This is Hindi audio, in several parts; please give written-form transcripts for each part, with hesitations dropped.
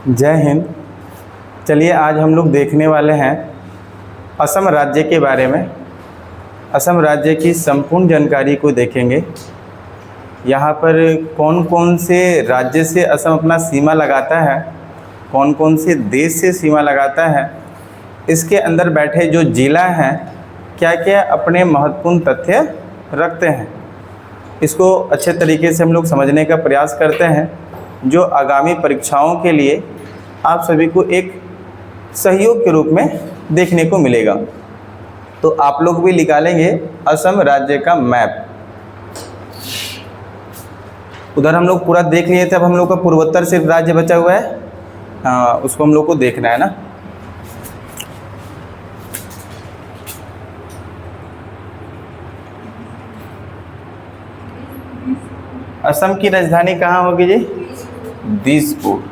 जय हिंद। चलिए आज हम लोग देखने वाले हैं असम राज्य के बारे में। असम राज्य की संपूर्ण जानकारी को देखेंगे। यहाँ पर कौन कौन से राज्य से असम अपना सीमा लगाता है, कौन कौन से देश से सीमा लगाता है, इसके अंदर बैठे जो जिला हैं क्या क्या अपने महत्वपूर्ण तथ्य रखते हैं, इसको अच्छे तरीके से हम लोग समझने का प्रयास करते हैं, जो आगामी परीक्षाओं के लिए आप सभी को एक सहयोग के रूप में देखने को मिलेगा। तो आप लोग भी निकालेंगे असम राज्य का मैप। उधर हम लोग पूरा देख लिए थे, अब हम लोग का पूर्वोत्तर सिर्फ राज्य बचा हुआ है, उसको हम लोग को देखना है ना। असम की राजधानी कहाँ होगी जी? दिसपुर।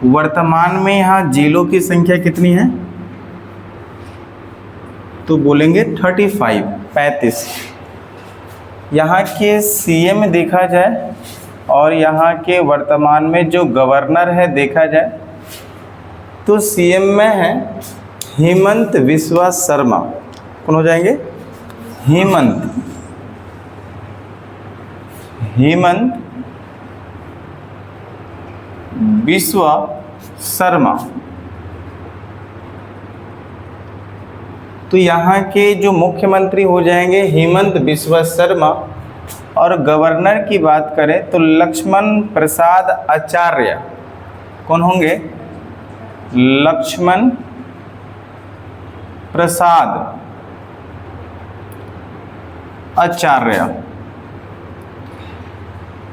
वर्तमान में यहाँ जिलों की संख्या कितनी है? तो बोलेंगे 35। यहाँ के सीएम देखा जाए और यहाँ के वर्तमान में जो गवर्नर है देखा जाए तो सीएम में है हेमंत बिस्वा शर्मा। कौन हो जाएंगे? हेमंत बिस्वा शर्मा। तो यहाँ के जो मुख्यमंत्री हो जाएंगे हेमंत बिस्वा शर्मा, और गवर्नर की बात करें तो लक्ष्मण प्रसाद आचार्य। कौन होंगे? लक्ष्मण प्रसाद आचार्य।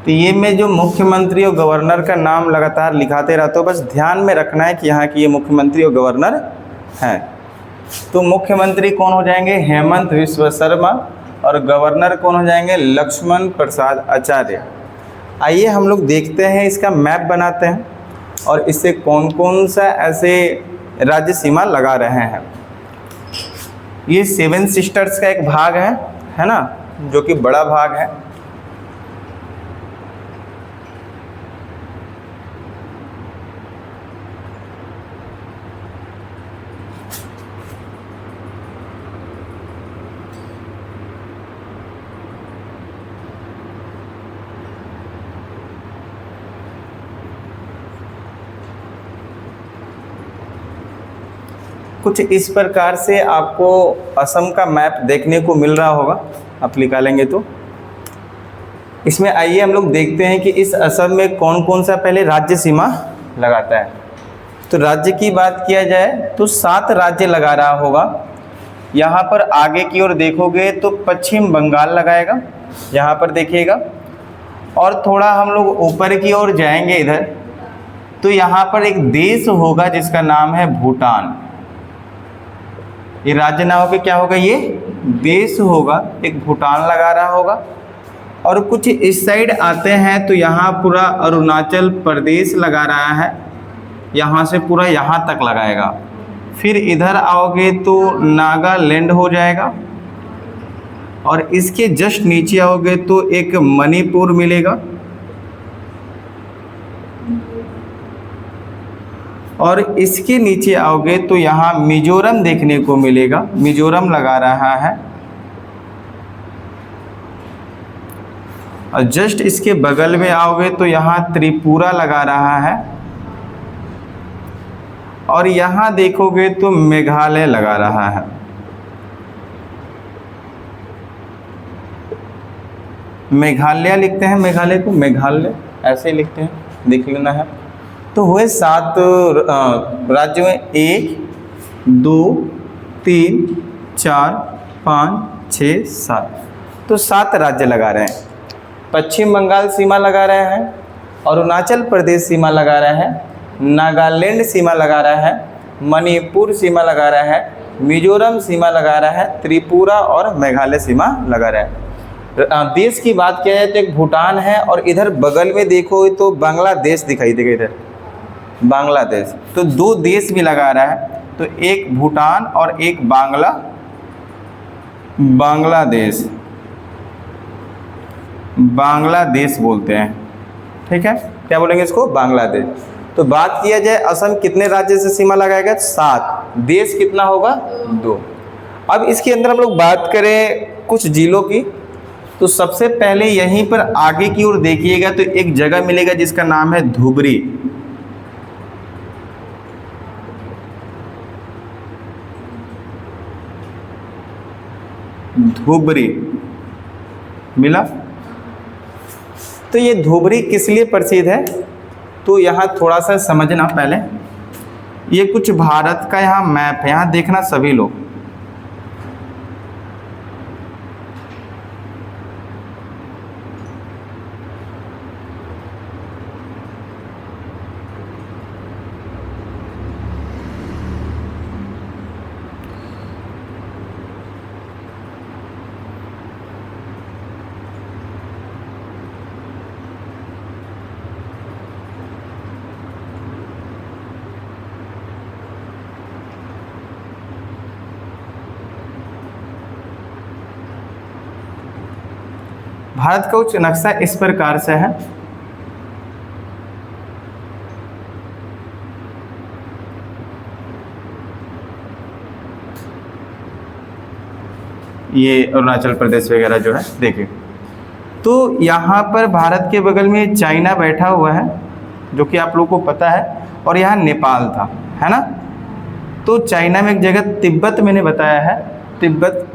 तो ये मैं जो मुख्यमंत्री और गवर्नर का नाम लगातार लिखाते रहता हूँ, बस ध्यान में रखना है कि यहाँ की ये मुख्यमंत्री और गवर्नर हैं। तो मुख्यमंत्री कौन हो जाएंगे? हेमंत बिस्वा शर्मा, और गवर्नर कौन हो जाएंगे? लक्ष्मण प्रसाद आचार्य। आइए हम लोग देखते हैं, इसका मैप बनाते हैं और इससे कौन कौन सा ऐसे राज्य सीमा लगा रहे हैं। ये 7 सिस्टर्स का एक भाग है ना, जो कि बड़ा भाग है। कुछ इस प्रकार से आपको असम का मैप देखने को मिल रहा होगा, आप निकालेंगे तो। इसमें आइए हम लोग देखते हैं कि इस असम में कौन कौन सा पहले राज्य सीमा लगाता है। तो राज्य की बात किया जाए तो 7 राज्य लगा रहा होगा। यहाँ पर आगे की ओर देखोगे तो पश्चिम बंगाल लगाएगा, यहाँ पर देखिएगा। और थोड़ा हम लोग ऊपर की ओर जाएंगे इधर, तो यहाँ पर एक देश होगा जिसका नाम है भूटान। ये राज्य ना होगा, क्या होगा? ये देश होगा, एक भूटान लगा रहा होगा। और कुछ इस साइड आते हैं तो यहाँ पूरा अरुणाचल प्रदेश लगा रहा है, यहाँ से पूरा यहाँ तक लगाएगा। फिर इधर आओगे तो नागालैंड हो जाएगा, और इसके जस्ट नीचे आओगे तो एक मणिपुर मिलेगा, और इसके नीचे आओगे तो यहाँ मिजोरम देखने को मिलेगा, मिजोरम लगा रहा है। और जस्ट इसके बगल में आओगे तो यहाँ त्रिपुरा लगा रहा है, और यहाँ देखोगे तो मेघालय लगा रहा है। मेघालय लिखते हैं, मेघालय को मेघालय ऐसे लिखते हैं, देख लेना है। तो हुए 7 राज्यों में 1 2 3 4 5 6 7, तो 7 राज्य लगा रहे हैं। पश्चिम बंगाल सीमा लगा रहे हैं, अरुणाचल प्रदेश सीमा लगा रहा है, नागालैंड सीमा लगा रहा है, मणिपुर सीमा लगा रहा है, मिजोरम सीमा लगा रहा है, त्रिपुरा और मेघालय सीमा लगा रहा है। देश की बात किया जाए तो एक भूटान है, और इधर बगल में देखो तो बांग्लादेश दिखाई देगा, इधर बांग्लादेश। तो 2 देश भी लगा रहा है, तो एक भूटान और एक बांग्लादेश। बांग्लादेश बोलते हैं। ठीक है, क्या बोलेंगे इसको? बांग्लादेश। तो बात किया जाए असम कितने राज्य से सीमा लगाएगा? 7। देश कितना होगा? 2। अब इसके अंदर हम लोग बात करें कुछ जिलों की, तो सबसे पहले यहीं पर आगे की ओर देखिएगा तो एक जगह मिलेगा जिसका नाम है धुबरी। धुबरी मिला। तो ये धुबरी किस लिए प्रसिद्ध है? तो यहाँ थोड़ा सा समझना पहले, ये कुछ भारत का यहाँ मैप है, यहाँ देखना सभी लोग। भारत का कुछ नक्शा इस प्रकार से है। ये अरुणाचल प्रदेश वगैरह जो है देखिए, तो यहाँ पर भारत के बगल में चाइना बैठा हुआ है जो कि आप लोगों को पता है, और यहाँ नेपाल था, है ना। तो चाइना में एक जगह तिब्बत मैंने बताया है, तिब्बत।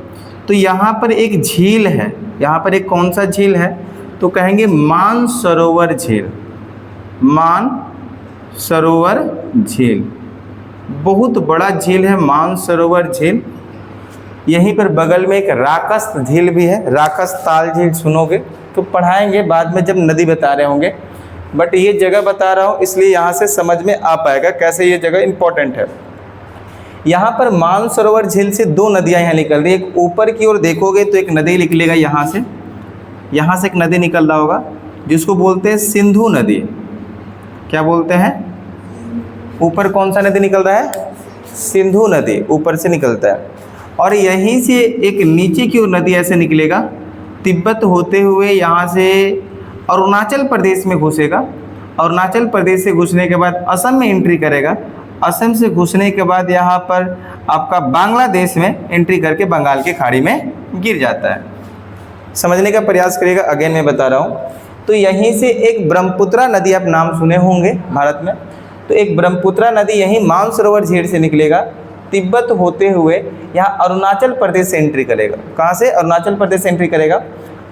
तो यहाँ पर एक झील है, यहाँ पर एक कौन सा झील है? तो कहेंगे मानसरोवर झील। मानसरोवर झील बहुत बड़ा झील है, मानसरोवर झील। यहीं पर बगल में एक राकस झील भी है, राकस ताल झील। सुनोगे तो पढ़ाएंगे बाद में जब नदी बता रहे होंगे, बट ये जगह बता रहा हूँ इसलिए यहाँ से समझ में आ पाएगा कैसे ये जगह इम्पोर्टेंट है। यहाँ पर मानसरोवर झील से 2 नदियाँ यहाँ निकल रही है। एक ऊपर की ओर देखोगे तो एक नदी निकलेगा यहाँ से एक नदी निकल रहा होगा जिसको बोलते हैं सिंधु नदी। क्या बोलते हैं? ऊपर कौन सा नदी निकल रहा है? सिंधु नदी ऊपर से निकलता है। और यहीं से एक नीचे की ओर नदी ऐसे निकलेगा, तिब्बत होते हुए यहाँ से अरुणाचल प्रदेश में घुसेगा। अरुणाचल प्रदेश से घुसने के बाद असम में एंट्री करेगा। असम से घुसने के बाद यहाँ पर आपका बांग्लादेश में एंट्री करके बंगाल की खाड़ी में गिर जाता है। समझने का प्रयास करिएगा, अगेन मैं बता रहा हूँ। तो यहीं से एक ब्रह्मपुत्रा नदी, आप नाम सुने होंगे भारत में, तो एक ब्रह्मपुत्रा नदी यहीं मानसरोवर झील से निकलेगा, तिब्बत होते हुए यहाँ अरुणाचल प्रदेश से एंट्री करेगा। कहाँ से? अरुणाचल प्रदेश से एंट्री करेगा,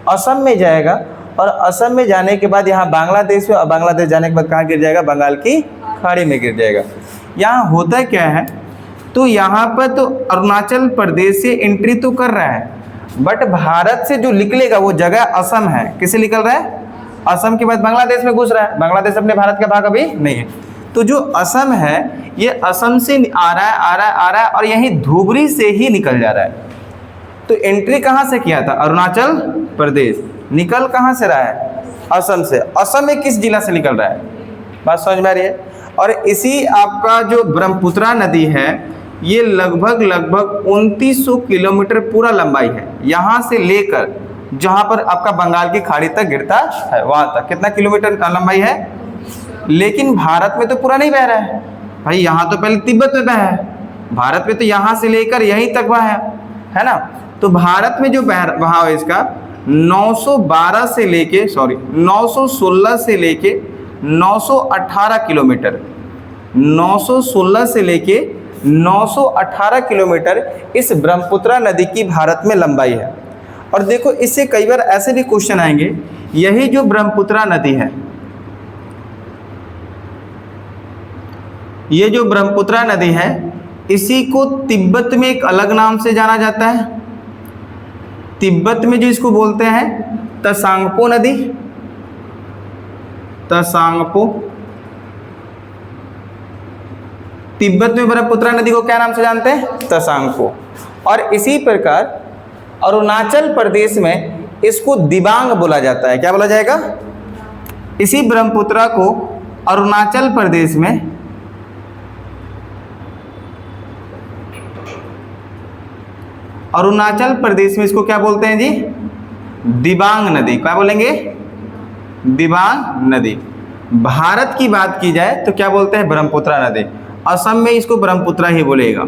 असम में जाएगा, और असम में जाने के बाद यहाँ बांग्लादेश में, और बांग्लादेश जाने के बाद कहाँ गिर जाएगा? बंगाल की खाड़ी में गिर जाएगा। यहाँ होता क्या है, तो यहाँ पर तो अरुणाचल प्रदेश से एंट्री तो कर रहा है, बट भारत से जो निकलेगा वो जगह असम है। किसे निकल रहा है? असम के बाद बांग्लादेश में घुस रहा है। बांग्लादेश अपने भारत का भाग अभी नहीं है। तो जो असम है ये असम से आ रहा है और यहीं धुबरी से ही निकल जा रहा है। तो एंट्री कहाँ से किया था? अरुणाचल प्रदेश। निकल कहाँ से रहा है? असम से। असम में किस जिला से निकल रहा है? बात समझ में आ रही है? और इसी आपका जो ब्रह्मपुत्रा नदी है ये लगभग 2900 किलोमीटर पूरा लंबाई है, यहाँ से लेकर जहाँ पर आपका बंगाल की खाड़ी तक गिरता है वहाँ तक। कितना किलोमीटर लंबाई है? लेकिन भारत में तो पूरा नहीं बह रहा है भाई, यहाँ तो पहले तिब्बत में बहा है, भारत में तो यहाँ से लेकर यहीं तक बहा है ना। तो भारत में जो बहाव है इसका 916 से लेके 918 किलोमीटर, 916 से लेके 918 किलोमीटर इस ब्रह्मपुत्रा नदी की भारत में लंबाई है। और देखो इससे कई बार ऐसे भी क्वेश्चन आएंगे, यही जो ब्रह्मपुत्रा नदी है, ये जो ब्रह्मपुत्रा नदी है इसी को तिब्बत में एक अलग नाम से जाना जाता है। तिब्बत में जो इसको बोलते हैं तसांगपो नदी, तसांगपो। तिब्बत में ब्रह्मपुत्रा नदी को क्या नाम से जानते हैं? तसांगपो। और इसी प्रकार अरुणाचल प्रदेश में इसको दिबांग बोला जाता है। क्या बोला जाएगा? इसी ब्रह्मपुत्रा को अरुणाचल प्रदेश में इसको क्या बोलते हैं जी? दिबांग नदी, क्या बोलेंगे? दिबांग नदी। भारत की बात की जाए तो क्या बोलते हैं? ब्रह्मपुत्रा नदी। असम में इसको ब्रह्मपुत्रा ही बोलेगा।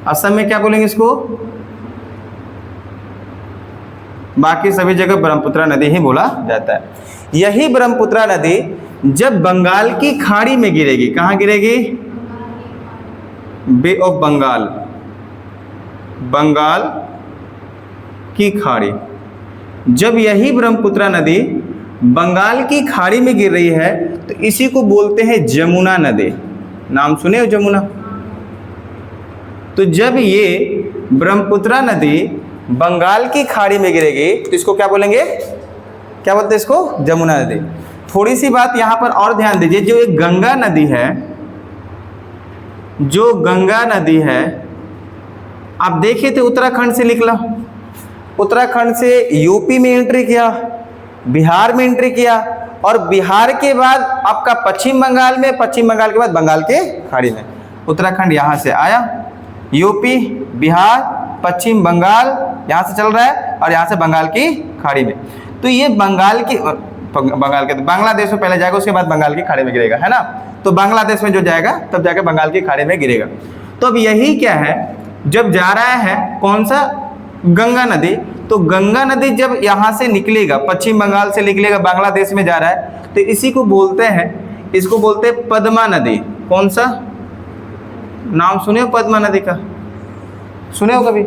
असम में क्या बोलेंगे इसको? बाकी सभी जगह ब्रह्मपुत्रा नदी ही बोला जाता है। यही ब्रह्मपुत्रा नदी जब बंगाल की खाड़ी में गिरेगी, कहाँ गिरेगी? बे ऑफ बंगाल, बंगाल की खाड़ी। जब यही ब्रह्मपुत्रा नदी बंगाल की खाड़ी में गिर रही है तो इसी को बोलते हैं जमुना नदी। नाम सुने हो जमुना? तो जब ये ब्रह्मपुत्रा नदी बंगाल की खाड़ी में गिरेगी तो इसको क्या बोलेंगे? क्या बोलते हैं इसको? जमुना नदी। थोड़ी सी बात यहाँ पर और ध्यान दीजिए, जो एक गंगा नदी है, जो गंगा नदी है, आप देखिए तो उत्तराखंड से निकला, उत्तराखंड से यूपी में एंट्री किया, बिहार में एंट्री किया, और बिहार के बाद आपका पश्चिम बंगाल में, पश्चिम बंगाल के बाद बंगाल के खाड़ी में। उत्तराखंड यहाँ से आया, यूपी, बिहार, पश्चिम बंगाल यहाँ से चल रहा है, और यहाँ से बंगाल की खाड़ी में। तो ये बंगाल के बांग्लादेश में पहले जाएगा, उसके बाद बंगाल की खाड़ी में गिरेगा, है ना? तो बांग्लादेश में जो जाएगा तब जाकर बंगाल की खाड़ी में गिरेगा। तो अब यही क्या है, जब जा रहा है कौन सा? गंगा नदी। तो गंगा नदी जब यहाँ से निकलेगा, पश्चिम बंगाल से निकलेगा, बांग्लादेश में जा रहा है, तो इसी को बोलते हैं, इसको बोलते हैं पद्मा नदी। कौन सा नाम सुने हो पद्मा नदी का? सुने हो कभी?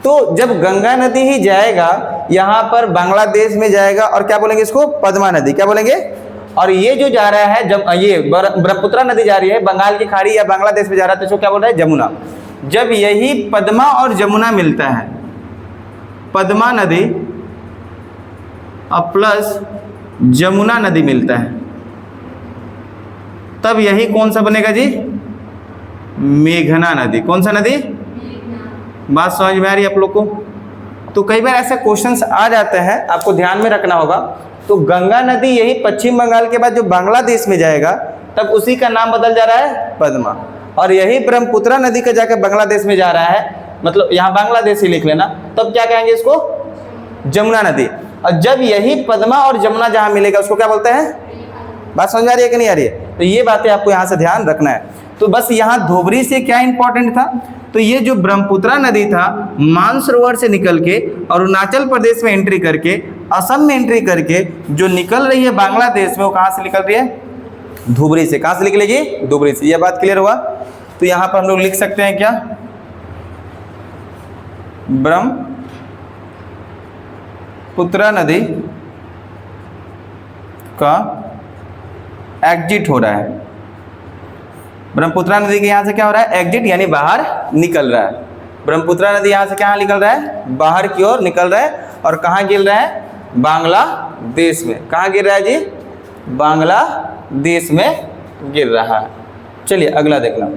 तो जब गंगा नदी ही जाएगा यहाँ पर बांग्लादेश में जाएगा, और क्या बोलेंगे इसको? पद्मा नदी। क्या बोलेंगे? और ये जो जा रहा है, जब ये ब्रह्मपुत्रा नदी जा रही है बंगाल की खाड़ी या बांग्लादेश में जा रहा है, तो इसको क्या बोल रहा है? जमुना। जब यही पद्मा और जमुना मिलता है, पद्मा नदी और प्लस जमुना नदी मिलता है, तब यही कौन सा बनेगा जी? मेघना नदी। कौन सा नदी? बात समझ में आ रही है आप लोग को? तो कई बार ऐसे क्वेश्चंस आ जाते हैं, आपको ध्यान में रखना होगा। तो गंगा नदी यही पश्चिम बंगाल के बाद जो बांग्लादेश में जाएगा, तब उसी का नाम बदल जा रहा है पद्मा। और यही ब्रह्मपुत्रा नदी का जाकर बांग्लादेश में जा रहा है, मतलब यहाँ बांग्लादेश ही लिख लेना, तब क्या कहेंगे इसको? जमुना नदी। और जब यही पद्मा और जमुना जहाँ मिलेगा उसको क्या बोलते हैं? बात समझ आ रही है कि नहीं आ रही है? तो ये बातें आपको यहाँ से ध्यान रखना है। तो बस यहाँ धोबरी से क्या इंपॉर्टेंट था, तो ये जो ब्रह्मपुत्रा नदी था मानसरोवर से निकल के अरुणाचल प्रदेश में एंट्री करके, असम में एंट्री करके जो निकल रही है बांग्लादेश में, वो कहाँ से निकल रही है? धुबरी से। कहाँ से निकलेगी? धुबरी से। यह बात क्लियर हुआ? तो यहाँ पर हम लोग लिख सकते हैं क्या? ब्रह्मपुत्रा नदी का एग्जिट हो रहा है। ब्रह्मपुत्रा नदी के यहाँ से क्या हो रहा है? एग्जिट, यानी बाहर निकल रहा है। ब्रह्मपुत्रा नदी यहाँ से कहाँ निकल रहा है? बाहर की ओर निकल रहा है। और कहाँ गिर रहा है? बांग्लादेश में। कहाँ गिर रहा है जी? बांग्लादेश में गिर रहा है। चलिए अगला देखना।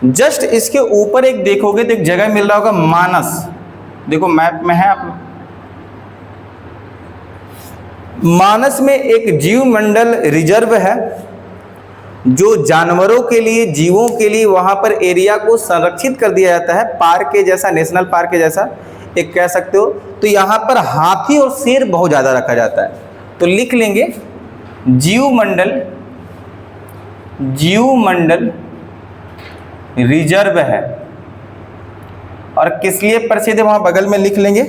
जस्ट इसके ऊपर एक देखोगे तो एक जगह मिल रहा होगा मानस। देखो मैप में है आप लोग। मानस में एक जीव मंडल रिजर्व है, जो जानवरों के लिए, जीवों के लिए वहाँ पर एरिया को संरक्षित कर दिया जाता है, पार्क के जैसा, नेशनल पार्क के जैसा एक कह सकते हो। तो यहाँ पर हाथी और शेर बहुत ज़्यादा रखा जाता है। तो लिख लेंगे जीव मंडल रिजर्व है। और किस लिए प्रसिद्ध है वहाँ बगल में लिख लेंगे?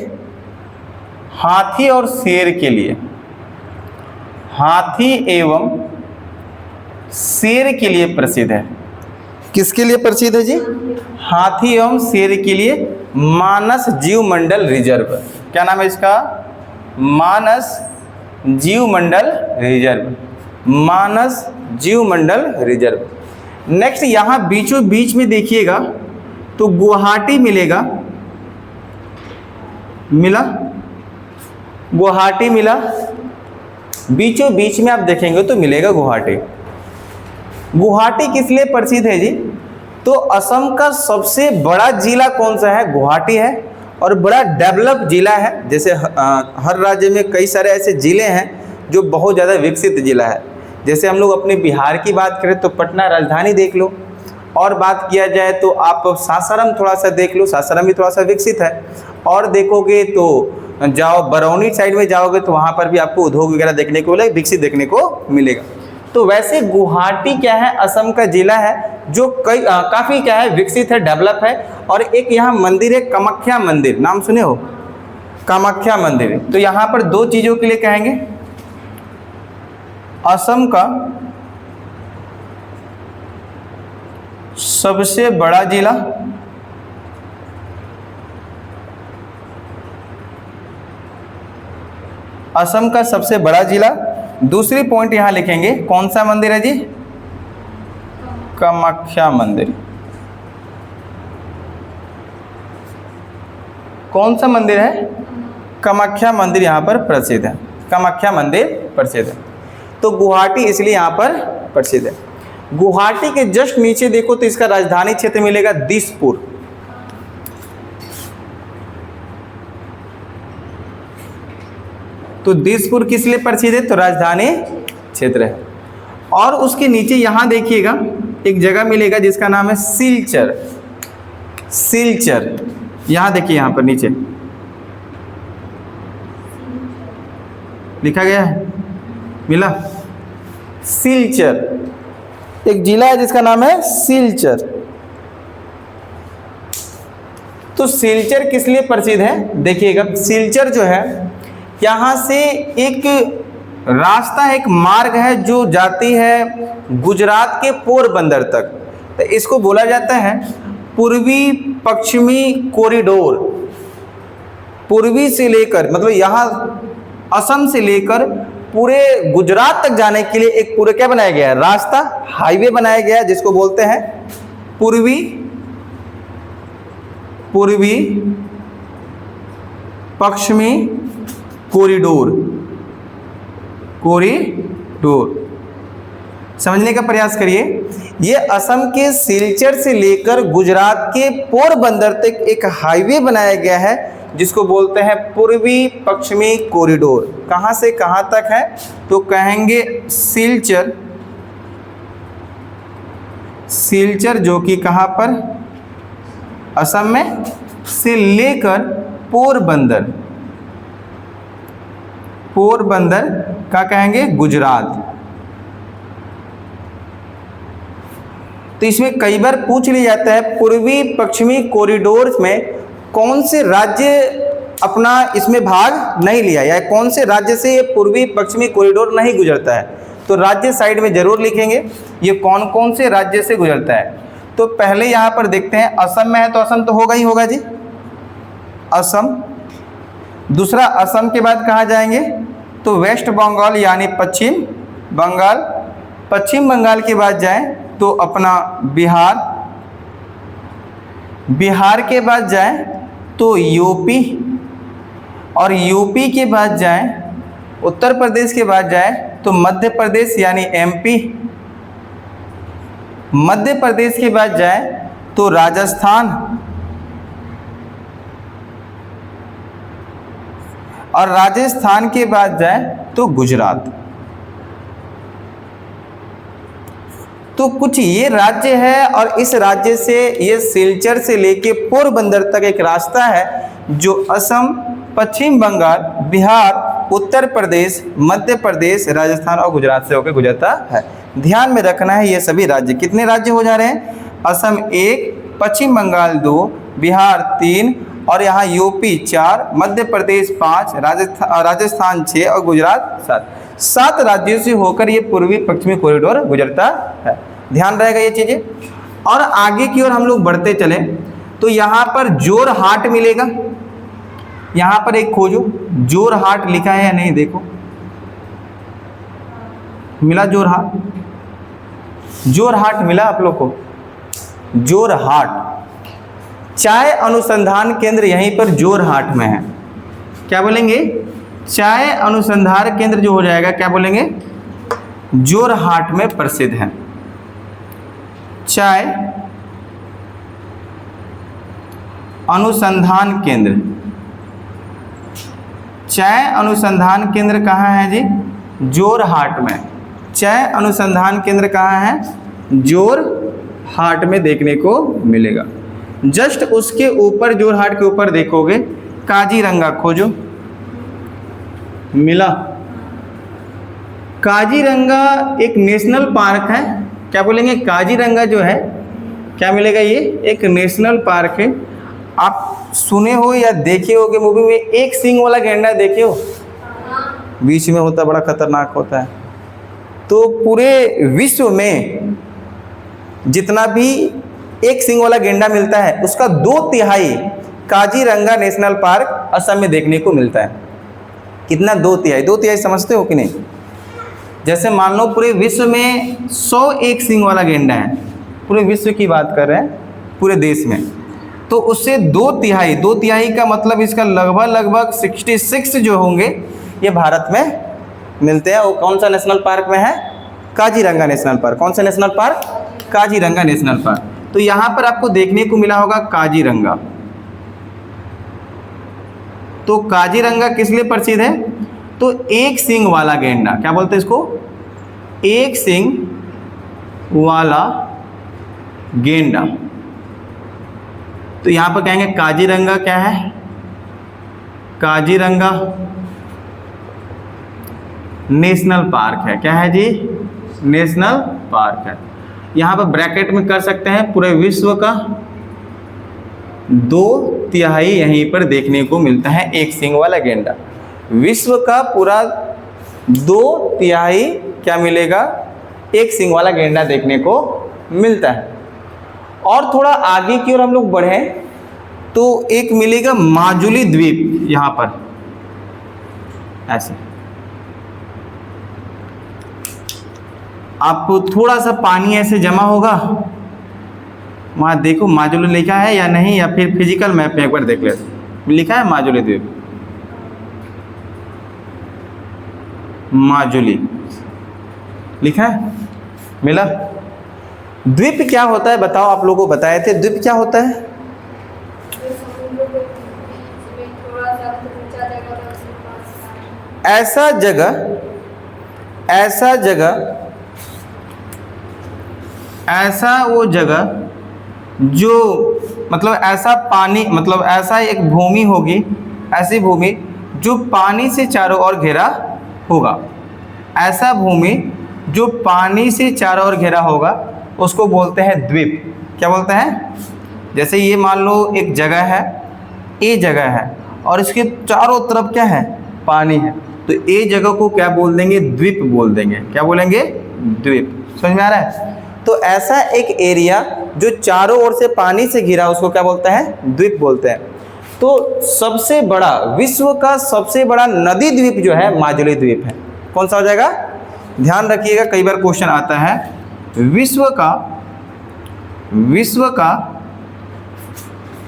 हाथी और शेर के लिए। हाथी एवं शेर के लिए प्रसिद्ध है। किसके लिए प्रसिद्ध है जी? हाथी एवं शेर के लिए मानस जीव मंडल रिजर्व। क्या नाम है इसका? मानस जीव मंडल रिजर्व। मानस जीव मंडल रिजर्व। नेक्स्ट यहाँ बीचों बीच में देखिएगा तो गुवाहाटी मिलेगा, मिला, गुवाहाटी मिला। बीचों बीच में आप देखेंगे तो मिलेगा गुवाहाटी। गुवाहाटी किस लिए प्रसिद्ध है जी? तो असम का सबसे बड़ा जिला कौन सा है? गुवाहाटी है। और बड़ा डेवलप जिला है। जैसे हर राज्य में कई सारे ऐसे जिले हैं जो बहुत ज़्यादा विकसित जिला है। जैसे हम लोग अपने बिहार की बात करें तो पटना राजधानी देख लो, और बात किया जाए तो आप सासाराम थोड़ा सा देख लो, सासाराम भी थोड़ा सा विकसित है। और देखोगे तो जाओ, बरौनी साइड में जाओगे तो वहाँ पर भी आपको उद्योग वगैरह देखने को मिलेगा, विकसित देखने को मिलेगा। तो वैसे गुवाहाटी क्या है, असम का जिला है जो काफ़ी क्या है, विकसित है, डेवलप है। और एक यहाँ मंदिर है कामाख्या मंदिर, नाम सुने हो, कामाख्या मंदिर। तो यहाँ पर दो चीज़ों के लिए कहेंगे, असम का सबसे बड़ा जिला, असम का सबसे बड़ा जिला। दूसरी पॉइंट यहां लिखेंगे, कौन सा मंदिर है जी, कामाख्या मंदिर। कौन सा मंदिर है, कामाख्या मंदिर यहां पर प्रसिद्ध है, कामाख्या मंदिर प्रसिद्ध है। तो गुवाहाटी इसलिए यहां पर प्रसिद्ध है। गुवाहाटी के जस्ट नीचे देखो तो इसका राजधानी क्षेत्र मिलेगा दिसपुर। तो दिसपुर किस लिए प्रसिद्ध है, तो राजधानी क्षेत्र है। और उसके नीचे यहां देखिएगा एक जगह मिलेगा जिसका नाम है सिलचर। सिलचर यहां देखिए, यहां पर नीचे लिखा गया है, मिला, सिलचर एक जिला है जिसका नाम है सिलचर। तो सिलचर किस लिए प्रसिद्ध है, देखिएगा सिलचर जो है, यहाँ से एक रास्ता, एक मार्ग है जो जाती है गुजरात के पोरबंदर तक। तो इसको बोला जाता है पूर्वी पश्चिमी कॉरिडोर। पूर्वी से लेकर, मतलब यहाँ असम से लेकर पूरे गुजरात तक जाने के लिए एक पूरे क्या बनाया गया है, रास्ता, हाईवे बनाया गया है, जिसको बोलते हैं पूर्वी पश्चिमी कॉरिडोर। समझने का प्रयास करिए। ये असम के सिलचर से लेकर गुजरात के पोरबंदर तक एक हाईवे बनाया गया है जिसको बोलते हैं पूर्वी पश्चिमी कॉरिडोर। कहाँ से कहाँ तक है, तो कहेंगे सिलचर, सिलचर जो कि कहाँ पर, असम में, से लेकर पोरबंदर, पोरबंदर का कहेंगे गुजरात। तो इसमें कई बार पूछ लिया जाता है पूर्वी पश्चिमी कॉरिडोर में कौन से राज्य अपना इसमें भाग नहीं लिया, या कौन से राज्य से ये पूर्वी पश्चिमी कॉरिडोर नहीं गुजरता है। तो राज्य साइड में जरूर लिखेंगे ये कौन कौन से राज्य से गुजरता है। तो पहले यहाँ पर देखते हैं, असम में है तो असम तो होगा ही होगा जी, असम। दूसरा, असम के बाद कहाँ जाएंगे, तो वेस्ट बंगाल यानी पश्चिम बंगाल। पश्चिम बंगाल के बाद जाएं तो अपना बिहार। बिहार के बाद जाएं तो यूपी, और यूपी के बाद जाएं, उत्तर प्रदेश के बाद जाएं तो मध्य प्रदेश यानी एमपी। मध्य प्रदेश के बाद जाएं तो राजस्थान, और राजस्थान के बाद जाएं तो गुजरात। तो कुछ ये राज्य है, और इस राज्य से ये सिलचर से लेके पोरबंदर तक एक रास्ता है जो असम, पश्चिम बंगाल, बिहार, उत्तर प्रदेश, मध्य प्रदेश, राजस्थान और गुजरात से होकर गुजरता है। ध्यान में रखना है ये सभी राज्य, कितने राज्य हो जा रहे हैं, असम 1, पश्चिम बंगाल 2, बिहार 3, और यहाँ यूपी 4, मध्य प्रदेश 5, राजस्थान 6 और गुजरात 7। 7 राज्यों से होकर ये पूर्वी पश्चिमी कॉरिडोर गुजरता है। ध्यान रहेगा ये चीज़ें। और आगे की ओर हम लोग बढ़ते चले तो यहाँ पर जोरहाट मिलेगा। यहाँ पर एक खोजो, जोरहाट लिखा है या नहीं, देखो मिला जोरहाट, जोरहाट मिला आप लोग को, जोरहाट। चाय अनुसंधान केंद्र यहीं पर जोरहाट में है। क्या बोलेंगे, चाय अनुसंधान केंद्र जो हो जाएगा, क्या बोलेंगे, जोरहाट में प्रसिद्ध है। चाय अनुसंधान केंद्र, चाय अनुसंधान केंद्र कहाँ है जी, जोरहाट में। चाय अनुसंधान केंद्र कहाँ है, जोरहाट में देखने को मिलेगा। जस्ट उसके ऊपर, जोरहाट के ऊपर देखोगे काजीरंगा खोजो, मिला। काजीरंगा एक नेशनल पार्क है, क्या बोलेंगे, काजीरंगा जो है क्या मिलेगा, ये एक नेशनल पार्क है। आप सुने हो या देखे हो कि मूवी में एक सींग वाला गैंडा देखे हो, बीच में होता, बड़ा खतरनाक होता है। तो पूरे विश्व में जितना भी एक सींग वाला गैंडा मिलता है उसका 2/3 काजीरंगा नेशनल पार्क असम में देखने को मिलता है। कितना, 2/3? 2/3 समझते हो कि नहीं? जैसे मान लो पूरे विश्व में 100 एक सींग वाला गैंडा है, पूरे विश्व की बात कर रहे हैं, पूरे देश में, तो उससे 2/3 का मतलब इसका लगभग 66 जो होंगे ये भारत में मिलते हैं। वो कौन सा नेशनल पार्क में है? Kaziranga national park. कौन सा national park? Kaziranga national park. तो यहाँ पर आपको देखने को मिला होगा काजीरंगा। तो काजीरंगा किस लिए प्रसिद्ध है? तो एक सींग वाला गैंडा, क्या बोलते हैं इसको? एक सींग वाला गैंडा। तो यहाँ पर कहेंगे काजीरंगा क्या है? काजीरंगा नेशनल पार्क है। क्या है जी? नेशनल पार्क है। यहाँ पर ब्रैकेट में कर सकते हैं पूरे विश्व का 2/3 यहीं पर देखने को मिलता है एक सींग वाला गैंडा। विश्व का पूरा 2/3 क्या मिलेगा? एक सींग वाला गैंडा देखने को मिलता है। और थोड़ा आगे की ओर हम लोग बढ़े तो एक मिलेगा माजुली द्वीप। यहाँ पर ऐसे आपको थोड़ा सा पानी ऐसे जमा होगा, वहाँ देखो माजुली लिखा है या नहीं, या फिर फिजिकल मैप में एक बार देख लेते। लिखा है माजुली द्वीप, माजुली लिखा है, मिला। द्वीप क्या होता है बताओ? आप लोगों को बताए थे द्वीप क्या होता है? ऐसा वो जगह जो मतलब ऐसा पानी, मतलब ऐसा एक भूमि होगी, ऐसी भूमि जो पानी से चारों ओर घिरा होगा। ऐसा भूमि जो पानी से चारों ओर घिरा होगा उसको बोलते हैं द्वीप। क्या बोलते हैं? जैसे ये मान लो एक जगह है, ये जगह है और इसके चारों तरफ क्या है? पानी है, तो ये जगह को क्या बोल देंगे? द्वीप बोल देंगे। क्या बोलेंगे? द्वीप। समझ में आ रहा है? तो ऐसा एक एरिया जो चारों ओर से पानी से घिरा उसको क्या बोलते हैं? द्वीप बोलते हैं। तो सबसे बड़ा, विश्व का सबसे बड़ा नदी द्वीप जो है माजुली द्वीप है। कौन सा हो जाएगा? ध्यान रखिएगा, कई बार क्वेश्चन आता है। विश्व का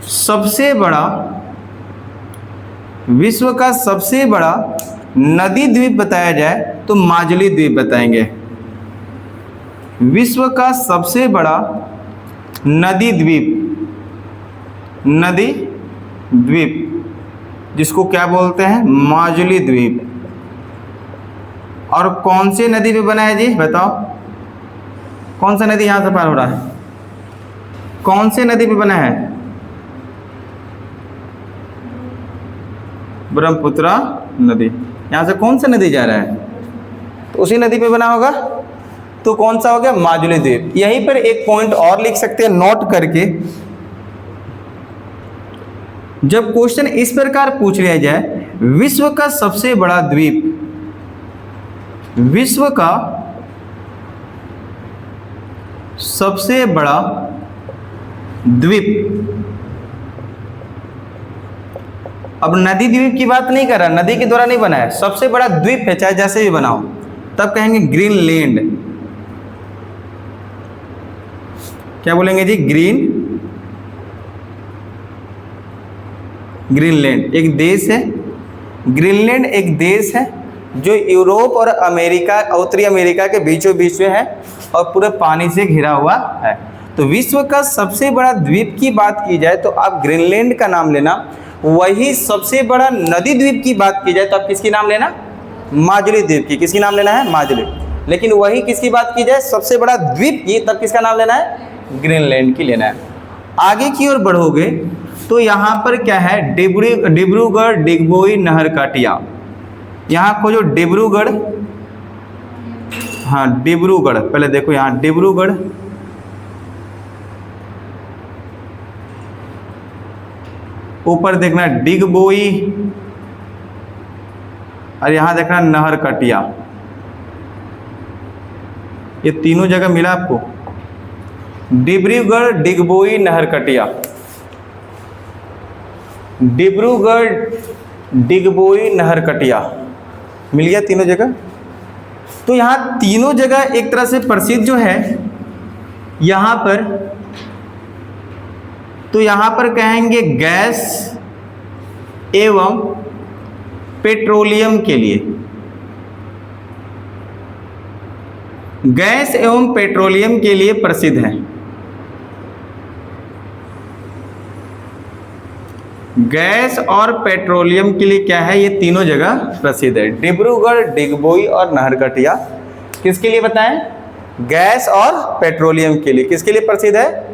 सबसे बड़ा नदी द्वीप बताया जाए तो माजुली द्वीप बताएंगे। विश्व का सबसे बड़ा नदी द्वीप जिसको क्या बोलते हैं? माजुली द्वीप। और कौन से नदी पे बना है जी? बताओ, कौन सा नदी यहाँ से पार हो रहा है? कौन से नदी पे बना है? ब्रह्मपुत्र नदी। यहाँ से कौन सा नदी जा रहा है? तो उसी नदी पे बना होगा। तो कौन सा हो गया? माजुली द्वीप। यहीं पर एक पॉइंट और लिख सकते हैं नोट करके। जब क्वेश्चन इस प्रकार पूछ लिया जाए, विश्व का सबसे बड़ा द्वीप, विश्व का सबसे बड़ा द्वीप, अब नदी द्वीप की बात नहीं कर रहा, नदी के द्वारा नहीं बना है, सबसे बड़ा द्वीप है, चाहे जैसे भी बनाओ, तब कहेंगे ग्रीनलैंड। क्या बोलेंगे जी? ग्रीनलैंड एक देश है। ग्रीनलैंड एक देश है जो यूरोप और अमेरिका, उत्तरी अमेरिका के बीचों बीच में है और पूरे पानी से घिरा हुआ है। तो विश्व का सबसे बड़ा द्वीप की बात की जाए तो आप ग्रीनलैंड का नाम लेना। वही सबसे बड़ा नदी द्वीप की बात की जाए तो आप किसकी नाम लेना? माजुली द्वीप की। किसकी नाम लेना है? माजुली। लेकिन वही किसकी बात की जाए सबसे बड़ा द्वीप की, तब किसका नाम लेना है? ग्रीनलैंड की लेना है। आगे की ओर बढ़ोगे तो यहाँ पर क्या है? डिब्रूगढ़ डिगबोई नहर का टिया। यहाँ खोजो डिब्रूगढ़, हाँ डिब्रूगढ़, पहले देखो यहाँ डिब्रूगढ़, ऊपर देखना डिगबोई, और यहाँ देखना नहरकटिया। ये तीनों जगह मिला आपको, डिब्रूगढ़, डिगबोई, नहरकटिया। डिब्रूगढ़, डिगबोई, नहरकटिया मिल गया तीनों जगह। तो यहाँ तीनों जगह एक तरह से प्रसिद्ध जो है यहाँ पर, तो यहाँ पर कहेंगे गैस एवं पेट्रोलियम के लिए, गैस एवं पेट्रोलियम के लिए प्रसिद्ध है। गैस और पेट्रोलियम के लिए क्या है, ये तीनों जगह प्रसिद्ध है। डिब्रूगढ़, डिगबोई और नहरकटिया किसके लिए बताएं? गैस और पेट्रोलियम के लिए। किसके लिए प्रसिद्ध है?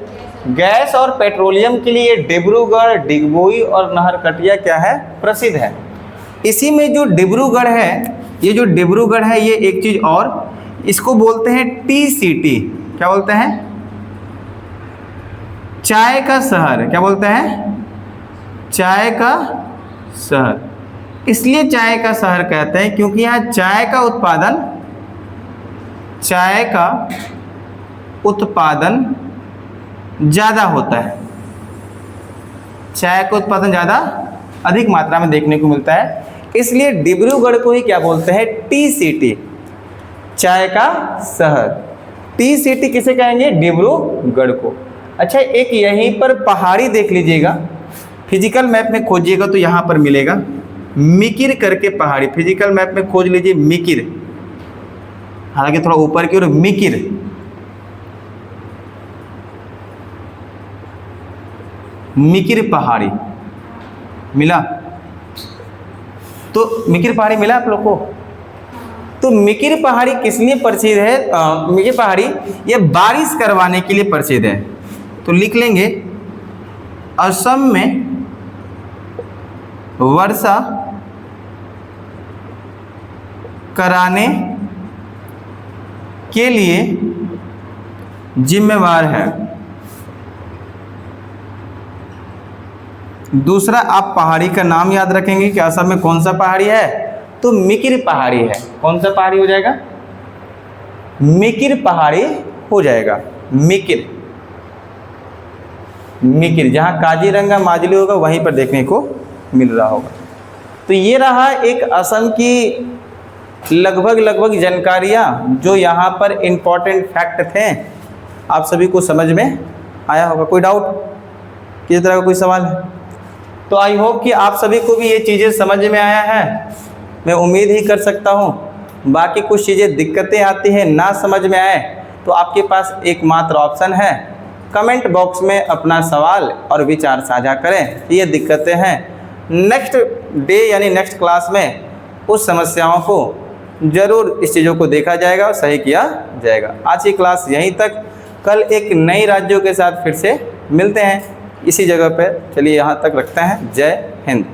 गैस और पेट्रोलियम के लिए डिब्रूगढ़, डिगबोई और नहरकटिया क्या है? प्रसिद्ध है। इसी में जो डिब्रूगढ़ है, ये जो डिब्रूगढ़ है, ये एक चीज़ और, इसको बोलते हैं टी सिटी। क्या बोलते हैं? चाय का शहर। क्या बोलते हैं? चाय का शहर। इसलिए चाय का शहर कहते हैं क्योंकि यहाँ चाय का उत्पादन ज़्यादा होता है। चाय का उत्पादन ज़्यादा अधिक मात्रा में देखने को मिलता है, इसलिए डिब्रूगढ़ को ही क्या बोलते हैं? टी सिटी, चाय का शहर। टी सिटी किसे कहेंगे? डिब्रूगढ़ को। अच्छा, एक यहीं पर पहाड़ी देख लीजिएगा, फिजिकल मैप में खोजिएगा तो यहाँ पर मिलेगा, मिकिर करके पहाड़ी। फिजिकल मैप में खोज लीजिए मिकिर, हालांकि थोड़ा ऊपर की ओर, मिकिर पहाड़ी मिला। तो मिकिर पहाड़ी मिला आप लोग को? तो मिकिर पहाड़ी किस लिए प्रसिद्ध है? मिकिर पहाड़ी ये बारिश करवाने के लिए प्रसिद्ध है। तो लिख लेंगे, असम में वर्षा कराने के लिए जिम्मेवार है। दूसरा, आप पहाड़ी का नाम याद रखेंगे कि असम में कौन सा पहाड़ी है, तो मिकिर पहाड़ी है। कौन सा पहाड़ी हो जाएगा? मिकिर पहाड़ी हो जाएगा। मिकिर, मिकिर जहाँ काजीरंगा माजुली होगा वहीं पर देखने को मिल रहा होगा। तो ये रहा एक असम की लगभग जानकारियाँ जो यहाँ पर इम्पोर्टेंट फैक्ट थे। आप सभी को समझ में आया होगा। कोई डाउट, किसी तरह का कोई सवाल है? तो आई होप कि आप सभी को भी ये चीज़ें समझ में आया है, मैं उम्मीद ही कर सकता हूँ। बाकी कुछ चीज़ें दिक्कतें आती हैं, ना समझ में आए तो आपके पास एकमात्र ऑप्शन है, कमेंट बॉक्स में अपना सवाल और विचार साझा करें। ये दिक्कतें हैं, नेक्स्ट डे यानी नेक्स्ट क्लास में उस समस्याओं को ज़रूर, इस चीज़ों को देखा जाएगा और सही किया जाएगा। आज की क्लास यहीं तक, कल एक नई राज्यों के साथ फिर से मिलते हैं इसी जगह पर। चलिए यहाँ तक रखते हैं। जय हिंद।